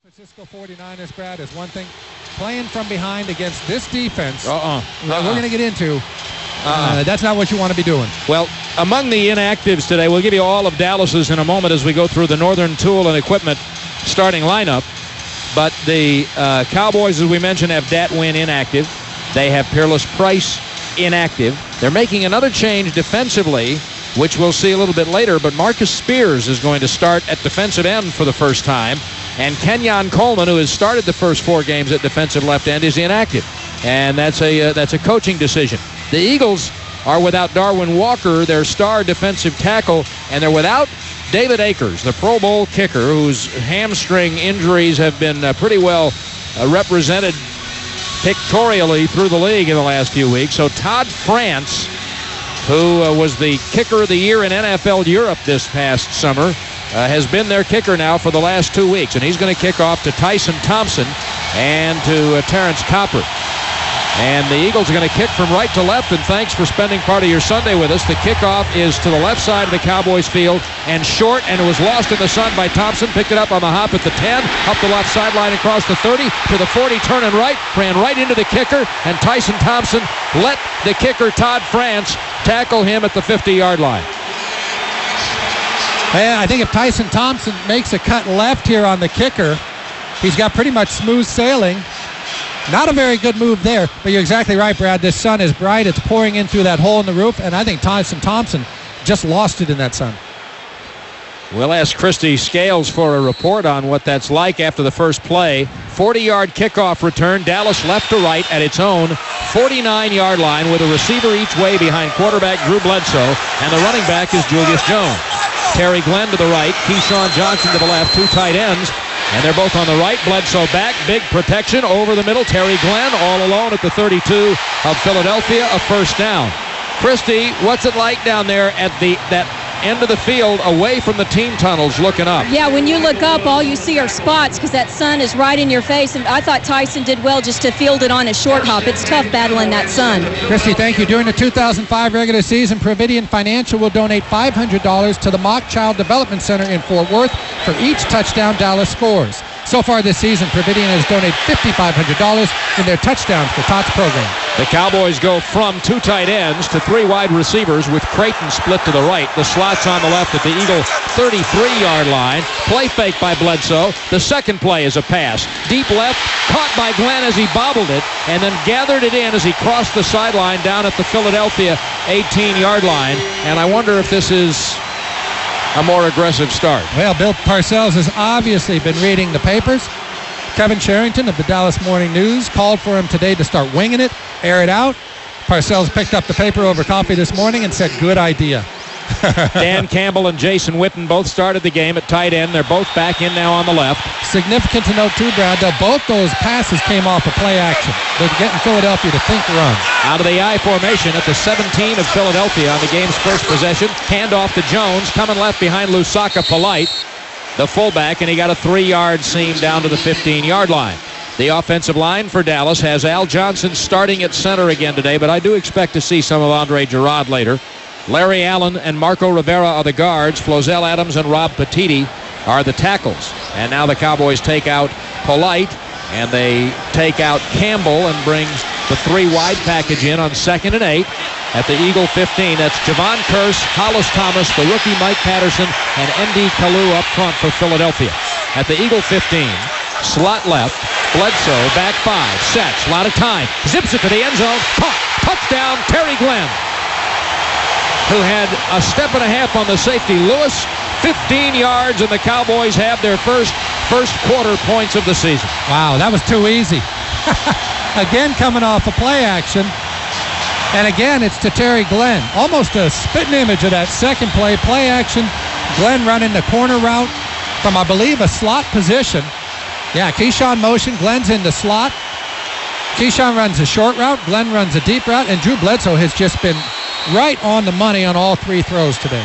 Francisco 49ers, Brad, is one thing. Playing from behind against this defense that we're going to get into, that's not what you want to be doing. Well, among the inactives today, we'll give you all of Dallas's in a moment as we go through the Northern Tool and Equipment starting lineup. But the Cowboys, as we mentioned, have Datwin inactive. They have Peerless Price inactive. They're making another change defensively, which we'll see a little bit later. But Marcus Spears is going to start at defensive end for the first time. And Kenyon Coleman, who has started the first 4 games at defensive left end, is inactive. And that's a coaching decision. The Eagles are without Darwin Walker, their star defensive tackle, and they're without David Akers, the Pro Bowl kicker, whose hamstring injuries have been pretty well represented pictorially through the league in the last few weeks. So Todd France, who was the kicker of the year in NFL Europe this past summer, has been their kicker now for the last 2 weeks. And he's going to kick off to Tyson Thompson and to Terrence Copper. And the Eagles are going to kick from right to left, and thanks for spending part of your Sunday with us. The kickoff is to the left side of the Cowboys field and short, and it was lost in the sun by Thompson. Picked it up on the hop at the 10, up the left sideline across the 30, to the 40, turning right, ran right into the kicker, and Tyson Thompson let the kicker, Todd France, tackle him at the 50-yard line. And I think if Tyson Thompson makes a cut left here on the kicker, he's got pretty much smooth sailing. Not a very good move there, but you're exactly right, Brad. This sun is bright. It's pouring in through that hole in the roof, and I think Tyson Thompson just lost it in that sun. We'll ask Kristie Scales for a report on what that's like after the first play. 40-yard kickoff return, Dallas left to right at its own 49-yard line with a receiver each way behind quarterback Drew Bledsoe, and the running back is Julius Jones. Terry Glenn to the right, Keyshawn Johnson to the left, 2 tight ends. And they're both on the right. Bledsoe back, big protection over the middle. Terry Glenn all alone at the 32 of Philadelphia, a first down. Kristie, what's it like down there at that end of the field away from the team tunnels looking up? Yeah, when you look up, all you see are spots because that sun is right in your face. And I thought Tyson did well just to field it on a short hop. It's tough battling that sun. Kristie, thank you. During the 2005 regular season, Providian Financial will donate $500 to the Mock Child Development Center in Fort Worth for each touchdown Dallas scores. So far this season, Providian has donated $5,500 in their touchdowns for TOTS program. The Cowboys go from 2 tight ends to 3 wide receivers with Creighton split to the right. The slot's on the left at the Eagle 33-yard line. Play fake by Bledsoe. The second play is a pass. Deep left, caught by Glenn as he bobbled it, and then gathered it in as he crossed the sideline down at the Philadelphia 18-yard line. And I wonder if this is a more aggressive start. Well, Bill Parcells has obviously been reading the papers. Kevin Sherrington of the Dallas Morning News called for him today to start winging it, air it out. Parcells picked up the paper over coffee this morning and said, good idea. Dan Campbell and Jason Witten both started the game at tight end. They're both back in now on the left. Significant to note, too, Brad, though, both those passes came off a play action. They're getting Philadelphia to think run. Out of the I formation at the 17 of Philadelphia on the game's first possession. Handoff to Jones, coming left behind Lusaka Polite, the fullback, and he got a 3-yard seam down to the 15-yard line. The offensive line for Dallas has Al Johnson starting at center again today, but I do expect to see some of Andre Gerard later. Larry Allen and Marco Rivera are the guards. Flozell Adams and Rob Petiti are the tackles. And now the Cowboys take out Polite, and they take out Campbell and bring the 3 wide package in on 2nd and 8 at the Eagle 15. That's Javon Kearse, Hollis Thomas, the rookie Mike Patterson, and N.D. Kalu up front for Philadelphia. At the Eagle 15, slot left, Bledsoe, back 5, sets, a lot of time, zips it to the end zone, caught, touchdown, Terry Glenn, who had a step and a half on the safety. Lewis, 15 yards, and the Cowboys have their first quarter points of the season. Wow, that was too easy. Again, coming off a play action. And again, it's to Terry Glenn. Almost a spitting image of that second play action. Glenn running the corner route from, I believe, a slot position. Yeah, Keyshawn motion, Glenn's in the slot. Keyshawn runs a short route, Glenn runs a deep route, and Drew Bledsoe has just been right on the money on all 3 throws today.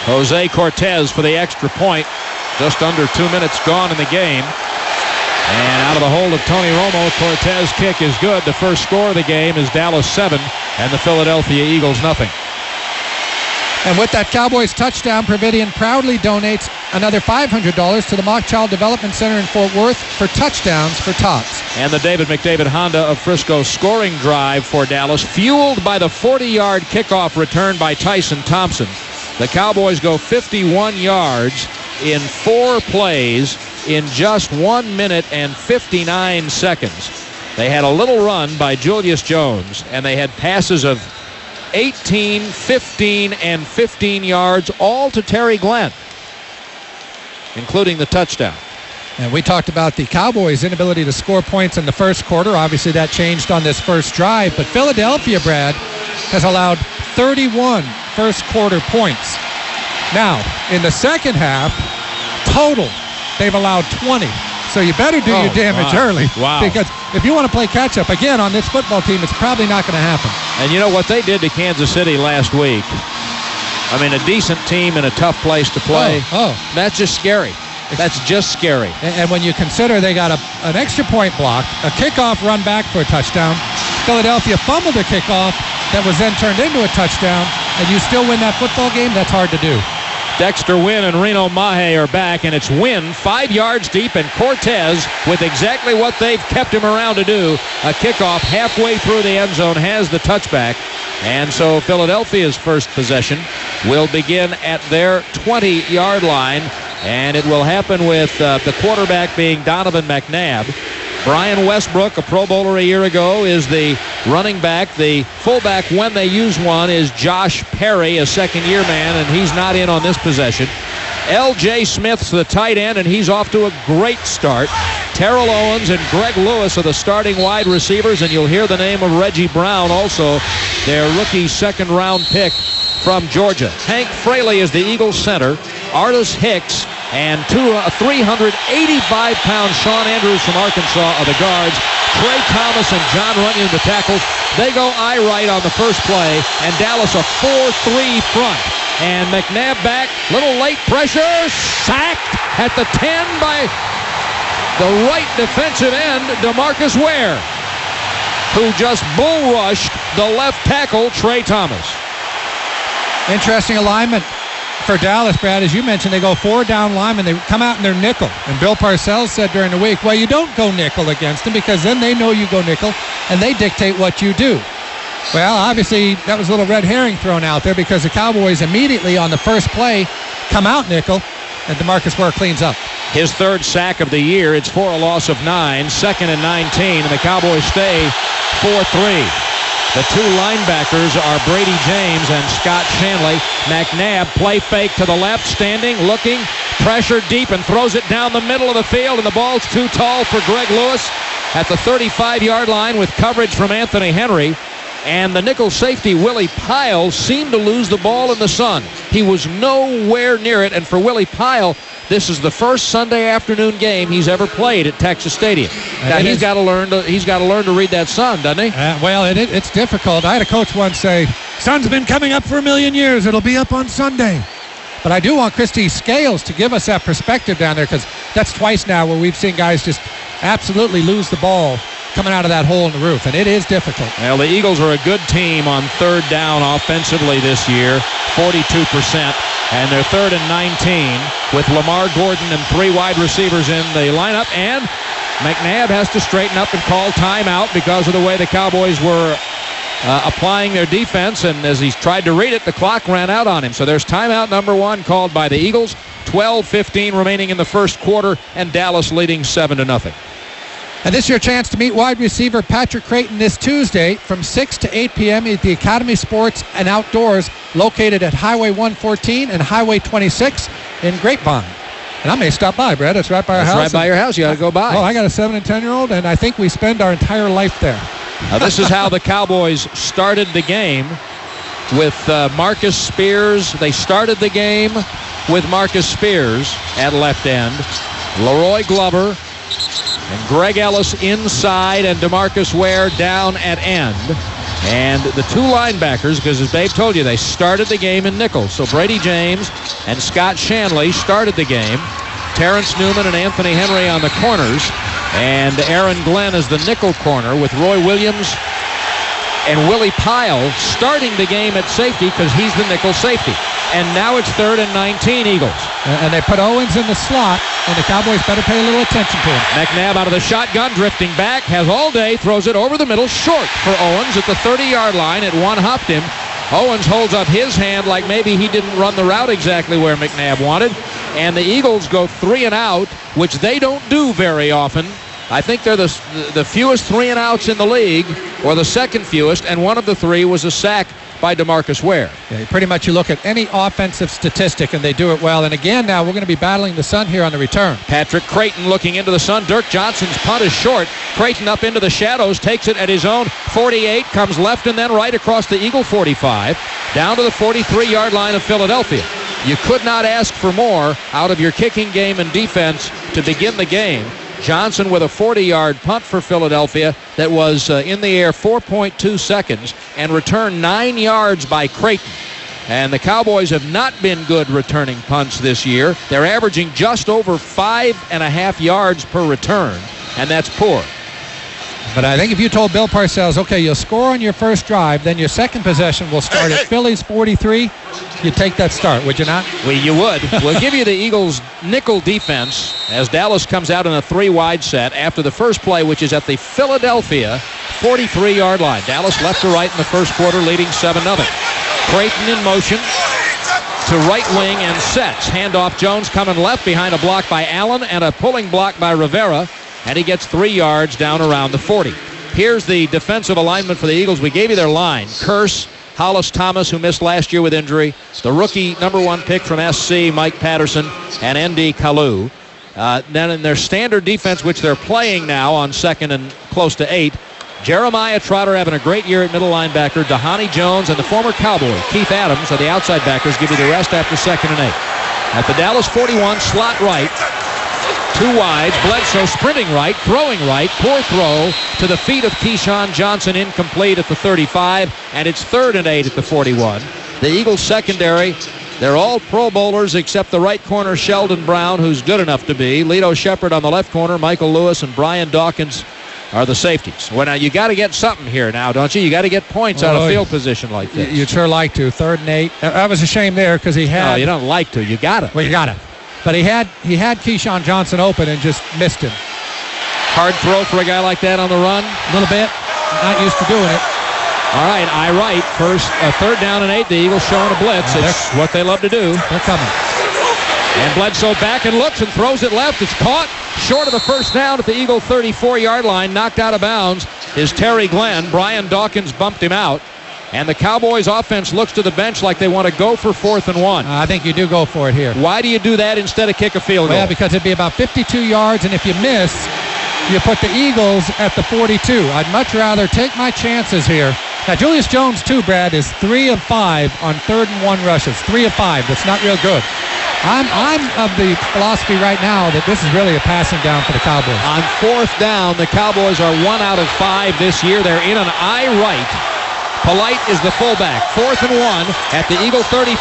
Jose Cortez for the extra point. Just under 2 minutes gone in the game. And out of the hold of Tony Romo, Cortez kick is good. The first score of the game is Dallas 7 and the Philadelphia Eagles nothing. And with that Cowboys touchdown, Providian proudly donates another $500 to the Mock Child Development Center in Fort Worth for touchdowns for tots. And the David McDavid Honda of Frisco scoring drive for Dallas, fueled by the 40-yard kickoff return by Tyson Thompson. The Cowboys go 51 yards in 4 plays in just 1 minute and 59 seconds. They had a little run by Julius Jones, and they had passes of 18, 15, and 15 yards, all to Terry Glenn, including the touchdown. And we talked about the Cowboys' inability to score points in the first quarter. Obviously, that changed on this first drive. But Philadelphia, Brad, has allowed 31 first-quarter points. Now, in the second half, total, they've allowed 20. So you better do your damage early. Wow. Because if you want to play catch-up, again, on this football team, it's probably not going to happen. And you know what they did to Kansas City last week? I mean, a decent team in a tough place to play. That's just scary. That's just scary. And when you consider they got an extra point block, a kickoff run back for a touchdown, Philadelphia fumbled a kickoff that was then turned into a touchdown, and you still win that football game, that's hard to do. Dexter Wynn and Reno Mahe are back, and it's Wynn 5 yards deep, and Cortez with exactly what they've kept him around to do. A kickoff halfway through the end zone has the touchback. And so Philadelphia's first possession will begin at their 20-yard line, and it will happen with the quarterback being Donovan McNabb. Brian Westbrook, a Pro Bowler a year ago, is the running back. The fullback, when they use one, is Josh Perry, a second-year man, and he's not in on this possession. L.J. Smith's the tight end, and he's off to a great start. Terrell Owens and Greg Lewis are the starting wide receivers, and you'll hear the name of Reggie Brown also, their rookie second-round pick from Georgia. Hank Fraley is the Eagles center. Artis Hicks and 385-pound Sean Andrews from Arkansas are the guards. Trey Thomas and John Runyon the tackles. They go eye right on the first play, and Dallas a 4-3 front. And McNabb back, little late pressure, sacked at the 10 by the right defensive end, DeMarcus Ware, who just bull rushed the left tackle, Trey Thomas. Interesting alignment for Dallas, Brad. As you mentioned, they go 4 down linemen. They come out in their nickel. And Bill Parcells said during the week, well, you don't go nickel against them because then they know you go nickel and they dictate what you do. Well, obviously, that was a little red herring thrown out there because the Cowboys immediately on the first play come out nickel, and DeMarcus Ware cleans up. His third sack of the year. It's for a loss of 9, 2nd and 19, and the Cowboys stay 4-3. The two linebackers are Brady James and Scott Shanley. McNabb, play fake to the left, standing, looking, pressure deep, and throws it down the middle of the field, and the ball's too tall for Greg Lewis at the 35-yard line with coverage from Anthony Henry. And the nickel safety, Willie Pyle, seemed to lose the ball in the sun. He was nowhere near it, and for Willie Pyle, this is the first Sunday afternoon game he's ever played at Texas Stadium. Now he's got to learn to read that sun, doesn't he? Well, it's difficult. I had a coach once say, "Sun's been coming up for a million years. It'll be up on Sunday." But I do want Kristie Scales to give us that perspective down there, because that's twice now where we've seen guys just absolutely lose the ball coming out of that hole in the roof, and it is difficult. Well, the Eagles are a good team on third down offensively this year, 42%, and they're 3rd and 19 with Lamar Gordon and 3 wide receivers in the lineup, and McNabb has to straighten up and call timeout because of the way the Cowboys were applying their defense, and as he's tried to read it, the clock ran out on him. So there's timeout number 1 called by the Eagles, 12:15 remaining in the first quarter, and Dallas leading 7-0. And this is your chance to meet wide receiver Patrick Creighton this Tuesday from 6 to 8 p.m. at the Academy Sports and Outdoors, located at Highway 114 and Highway 26 in Grapevine. And I may stop by, Brad. It's right by our house. Right by your house. You got to go by. Oh, I got a 7 and 10-year-old, and I think we spend our entire life there. Now, this is how the Cowboys started the game with Marcus Spears. They started the game with Marcus Spears at left end, Leroy Glover, and Greg Ellis inside, and DeMarcus Ware down at end. And the two linebackers, because as Babe told you, they started the game in nickel. So Brady James and Scott Shanley started the game. Terrence Newman and Anthony Henry on the corners. And Aaron Glenn is the nickel corner with Roy Williams and Willie Pyle starting the game at safety because he's the nickel safety. and now it's 3rd and 19 Eagles. And they put Owens in the slot, and the Cowboys better pay a little attention to him. McNabb out of the shotgun, drifting back, has all day, throws it over the middle, short for Owens at the 30-yard line. It one-hopped him. Owens holds up his hand like maybe he didn't run the route exactly where McNabb wanted. And the Eagles go 3 and out, which they don't do very often. I think they're the fewest 3 and outs in the league, or the second fewest, and one of the 3 was a sack by DeMarcus Ware. Yeah, pretty much you look at any offensive statistic and they do it well. And again, now we're going to be battling the sun here on the return. Patrick Creighton looking into the sun. Dirk Johnson's punt is short. Creighton up into the shadows, takes it at his own 48, comes left and then right across the Eagle 45, down to the 43-yard line of Philadelphia. You could not ask for more out of your kicking game and defense to begin the game. Johnson with a 40-yard punt for Philadelphia that was in the air 4.2 seconds and returned 9 yards by Creighton. And the Cowboys have not been good returning punts this year. They're averaging just over 5.5 yards per return, and that's poor. But I think if you told Bill Parcells, okay, you'll score on your first drive, then your second possession will start at Philly's 43, you'd take that start, would you not? Well, you would. We'll give you the Eagles' nickel defense as Dallas comes out in a 3-wide set after the first play, which is at the Philadelphia 43-yard line. Dallas left to right in the first quarter, leading 7-0. Creighton in motion to right wing and sets. Handoff Jones coming left behind a block by Allen and a pulling block by Rivera. And he gets 3 yards down around the 40. Here's the defensive alignment for the Eagles. We gave you their line. Curse, Hollis Thomas, who missed last year with injury, the rookie #1 pick from SC, Mike Patterson, and N.D. Kalu. Then in their standard defense, which they're playing now on 2nd and close to 8, Jeremiah Trotter having a great year at middle linebacker, D'Hani Jones, and the former Cowboy, Keith Adams, are the outside backers. Give you the rest after 2nd and 8. At the Dallas 41, slot right. 2 wide, Bledsoe sprinting right, throwing right, poor throw to the feet of Keyshawn Johnson, incomplete at the 35, and it's 3rd and 8 at the 41. The Eagles secondary, they're all Pro Bowlers except the right corner, Sheldon Brown, who's good enough to be. Lito Shepard on the left corner, Michael Lewis and Brian Dawkins are the safeties. Well, now you got to get something here now, don't you? You got to get points out of field position like this. You'd sure like to. 3rd and 8. I was ashamed there because he had... No, you don't like to. You got to. Well, you got to. But he had Keyshawn Johnson open and just missed him. Hard throw for a guy like that on the run? A little bit. Not used to doing it. All right, I right. First, 3rd down and 8. The Eagles showing a blitz. It's what they love to do. They're coming. And Bledsoe back and looks and throws it left. It's caught short of the first down at the Eagle 34-yard line. Knocked out of bounds is Terry Glenn. Brian Dawkins bumped him out. And the Cowboys offense looks to the bench like they want to go for 4th and 1. I think you do go for it here. Why do you do that instead of kick a field goal? Well, because it'd be about 52 yards, and if you miss, you put the Eagles at the 42. I'd much rather take my chances here. Now, Julius Jones, too, Brad, is 3 of 5 on 3rd and 1 rushes. 3 of 5. That's not real good. I'm of the philosophy right now that this is really a passing down for the Cowboys. On 4th down, the Cowboys are 1 out of 5 this year. They're in an I right. Polite is the fullback. 4th and 1 at the Eagle 34.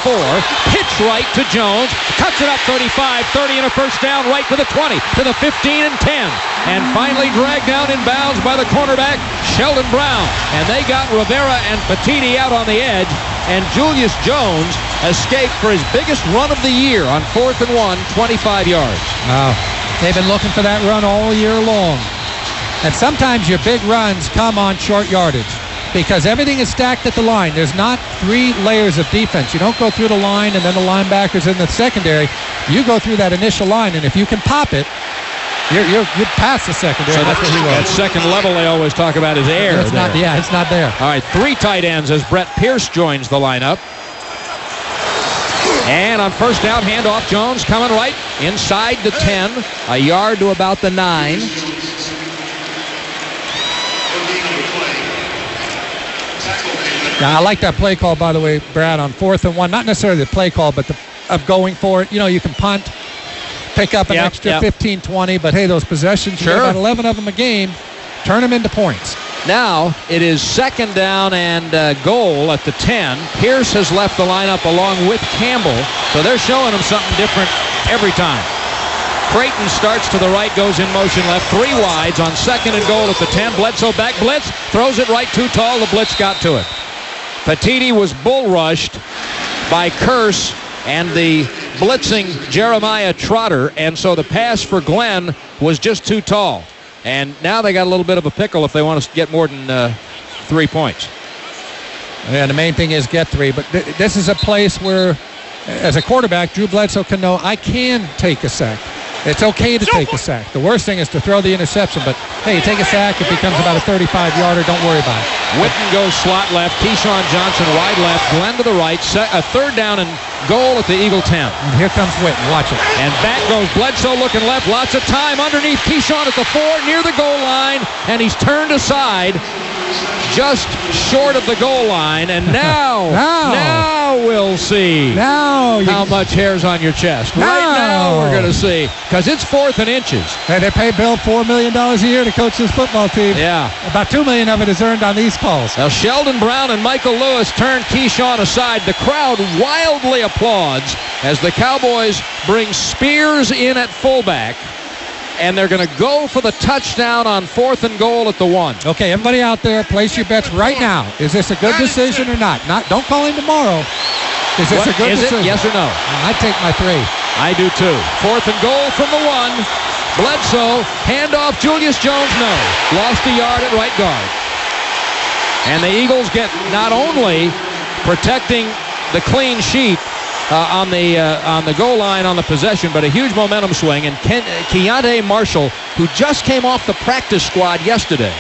Pitch right to Jones. Cuts it up 35, 30 and a first down right to the 20, to the 15 and 10. And finally dragged down in bounds by the cornerback, Sheldon Brown. And they got Rivera and Petiti out on the edge. And Julius Jones escaped for his biggest run of the year on 4th and 1, 25 yards. Wow. They've been looking for that run all year long. And sometimes your big runs come on short yardage, because everything is stacked at the line. There's not 3 layers of defense. You don't go through the line and then the linebackers in the secondary. You go through that initial line, and if you can pop it, you're past the secondary. So that second level they always talk about is air. It's not there. All right, 3 tight ends as Brett Pierce joins the lineup. And on first down, handoff, Jones coming right inside the 10, a yard to about the 9. Now, I like that play call, by the way, Brad, on 4th and 1. Not necessarily the play call, but of going for it. You know, you can punt, pick up an extra 15, 20, but hey, those possessions, you get about 11 of them a game, turn them into points. Now it is 2nd down and goal at the 10. Pierce has left the lineup along with Campbell, so they're showing him something different every time. Creighton starts to the right, goes in motion left, 3 wides on 2nd and goal at the 10. Bledsoe back blitz, throws it right too tall. The blitz got to it. Petiti was bull rushed by Curse and the blitzing Jeremiah Trotter, and so the pass for Glenn was just too tall. And now they got a little bit of a pickle if they want to get more than 3 points. Yeah, the main thing is get 3, but this is a place where, as a quarterback, Drew Bledsoe can know, I can take a sack. It's okay to take a sack. The worst thing is to throw the interception, but hey, you take a sack, it becomes about a 35-yarder. Don't worry about it. Witten goes slot left, Keyshawn Johnson wide left, Glenn to the right, a third down and goal at the Eagle 10. And here comes Witten, watch it. And back goes Bledsoe looking left, lots of time underneath Keyshawn at the 4, near the goal line, and he's turned aside just short of the goal line, and now we'll see how much hair's on your chest. Right now we're going to see, because it's 4th and inches. Hey, they pay Bill $4 million a year to coach this football team. Yeah. About $2 million of it is earned on these calls. Now Sheldon Brown and Michael Lewis turn Keyshawn aside. The crowd wildly applauds as the Cowboys bring Spears in at fullback. And they're going to go for the touchdown on 4th and goal at the 1. Okay, everybody out there, place your bets right now. Is this a good decision or not? Don't call him tomorrow. Is this a good decision? It? Yes or no? I take my 3. I do too. 4th and goal from the 1. Bledsoe, handoff, Julius Jones, no. Lost a yard at right guard. And the Eagles get not only protecting the clean sheet on the goal line on the possession, but a huge momentum swing. And Keontae Marshall, who just came off the practice squad yesterday,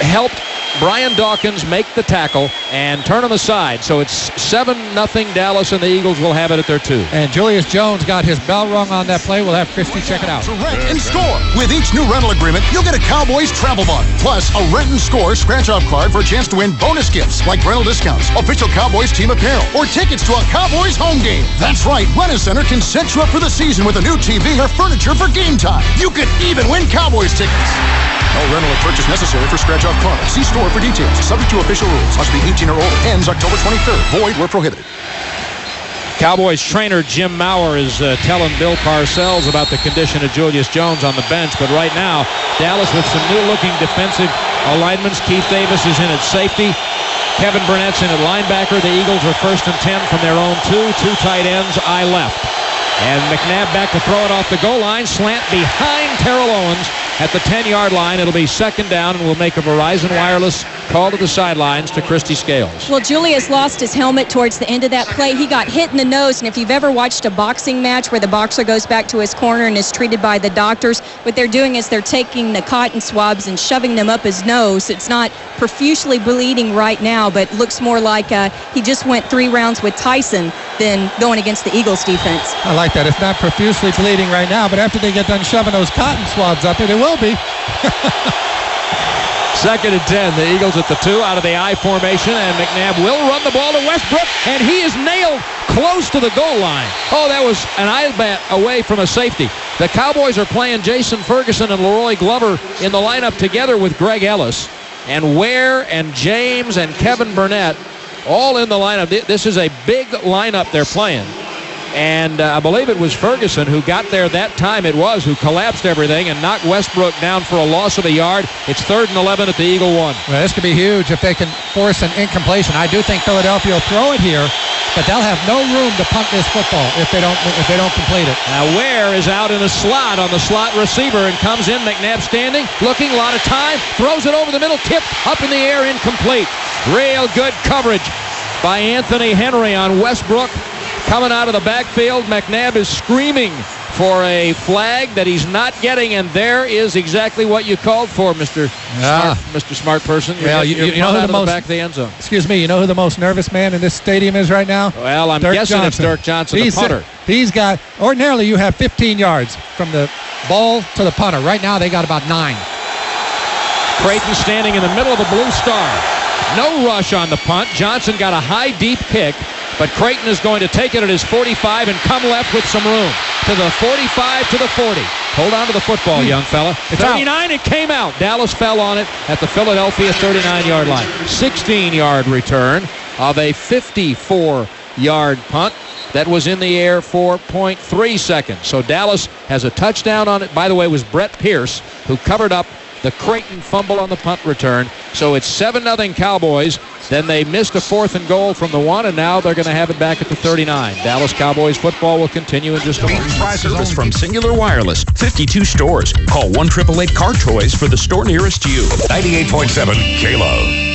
helped Brian Dawkins make the tackle and turn him aside. So it's 7-0 Dallas, and the Eagles will have it at their 2. And Julius Jones got his bell rung on that play. We'll have Kristie check it out. To rent and score. With each new rental agreement, you'll get a Cowboys travel bug, plus a rent and score scratch-off card for a chance to win bonus gifts like rental discounts, official Cowboys team apparel, or tickets to a Cowboys home game. That's right. Rent-A-Center can set you up for the season with a new TV or furniture for game time. You could even win Cowboys tickets. No rental or purchase necessary for scratch-off cards. See store for details. Subject to official rules. Must be 18 or older. Ends October 23rd. Void where prohibited. Cowboys trainer Jim Maurer is telling Bill Parcells about the condition of Julius Jones on the bench. But right now, Dallas with some new-looking defensive alignments. Keith Davis is in at safety. Kevin Burnett's in at linebacker. The Eagles are 1st and 10 from their own 2 tight ends, I left. And McNabb back to throw it off the goal line. Slant behind Terrell Owens at the 10-yard line. It'll be 2nd down, and we'll make a Verizon Wireless call to the sidelines to Kristie Scales. Well, Julius lost his helmet towards the end of that play. He got hit in the nose, and if you've ever watched a boxing match where the boxer goes back to his corner and is treated by the doctors, what they're doing is they're taking the cotton swabs and shoving them up his nose. It's not profusely bleeding right now, but looks more like he just went 3 rounds with Tyson than going against the Eagles defense. I like that. It's not profusely bleeding right now, but after they get done shoving those cotton swabs up there, they will be. 2nd and 10. The Eagles at the 2 out of the I formation, and McNabb will run the ball to Westbrook, and he is nailed close to the goal line. Oh, that was an eye bat away from a safety. The Cowboys are playing Jason Ferguson and Leroy Glover in the lineup together with Greg Ellis, and Ware and James and Kevin Burnett all in the lineup. This is a big lineup they're playing. And I believe it was Ferguson who got there that time who collapsed everything and knocked Westbrook down for a loss of a yard. It's 3rd and 11 at the Eagle 1. Well, this could be huge if they can force an incompletion. I do think Philadelphia will throw it here, but they'll have no room to punt this football if they don't complete it. Now Ware is out in a slot on the slot receiver and comes in. McNabb standing, looking, a lot of time, throws it over the middle, tipped up in the air, incomplete. Real good coverage by Anthony Henry on Westbrook. Coming out of the backfield, McNabb is screaming for a flag that he's not getting, and there is exactly what you called for, Mr. Smart person. Well, you know who the back of the end zone. Excuse me, you know who the most nervous man in this stadium is right now? Well, I'm guessing it's Dirk Johnson, the punter. He's got, ordinarily you have 15 yards from the ball to the punter. Right now they got about 9. Creighton standing in the middle of the blue star. No rush on the punt. Johnson got a high, deep kick, but Creighton is going to take it at his 45 and come left with some room. To the 45, to the 40. Hold on to the football, young fella. 39, it came out. Dallas fell on it at the Philadelphia 39-yard line. 16-yard return of a 54-yard punt that was in the air for 0.3 seconds. So Dallas has a touchdown on it. By the way, it was Brett Pierce who covered up the Creighton fumble on the punt return. So it's 7-0 Cowboys. Then they missed a 4th and goal from the 1, and now they're going to have it back at the 39. Dallas Cowboys football will continue in just a moment. Service from Singular Wireless. 52 stores. Call 1-888-CAR-TOYS for the store nearest you. 98.7 K-Love.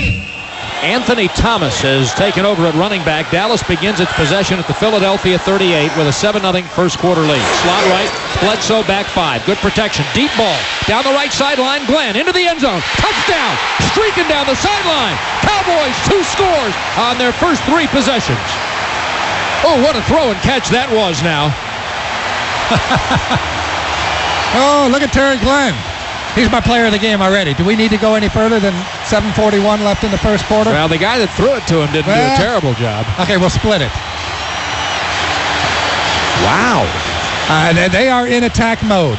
Anthony Thomas has taken over at running back. Dallas begins its possession at the Philadelphia 38 with a 7-0 first quarter lead. Slot right, Bledsoe back 5. Good protection. Deep ball down the right sideline. Glenn into the end zone. Touchdown. Streaking down the sideline. Cowboys 2 scores on their first 3 possessions. Oh, what a throw and catch that was now. Oh, look at Terry Glenn. He's my player of the game already. Do we need to go any further than 7:41 left in the first quarter? Well, the guy that threw it to him didn't do a terrible job. Okay, we'll split it. Wow. They are in attack mode.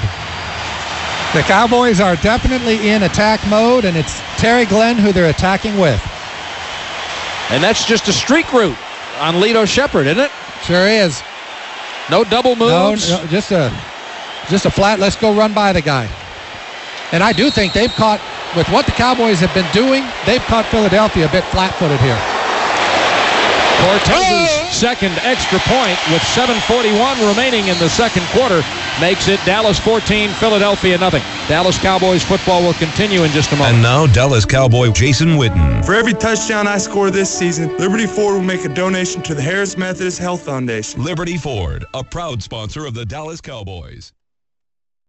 The Cowboys are definitely in attack mode, and it's Terry Glenn who they're attacking with. And that's just a streak route on Lito Shepherd, isn't it? Sure is. No double moves? No, just a flat, let's go run by the guy. And I do think they've caught, with what the Cowboys have been doing, they've caught Philadelphia a bit flat-footed here. Cortez's second extra point with 7:41 remaining in the second quarter makes it Dallas 14, Philadelphia nothing. Dallas Cowboys football will continue in just a moment. And now Dallas Cowboy Jason Witten. For every touchdown I score this season, Liberty Ford will make a donation to the Harris Methodist Health Foundation. Liberty Ford, a proud sponsor of the Dallas Cowboys.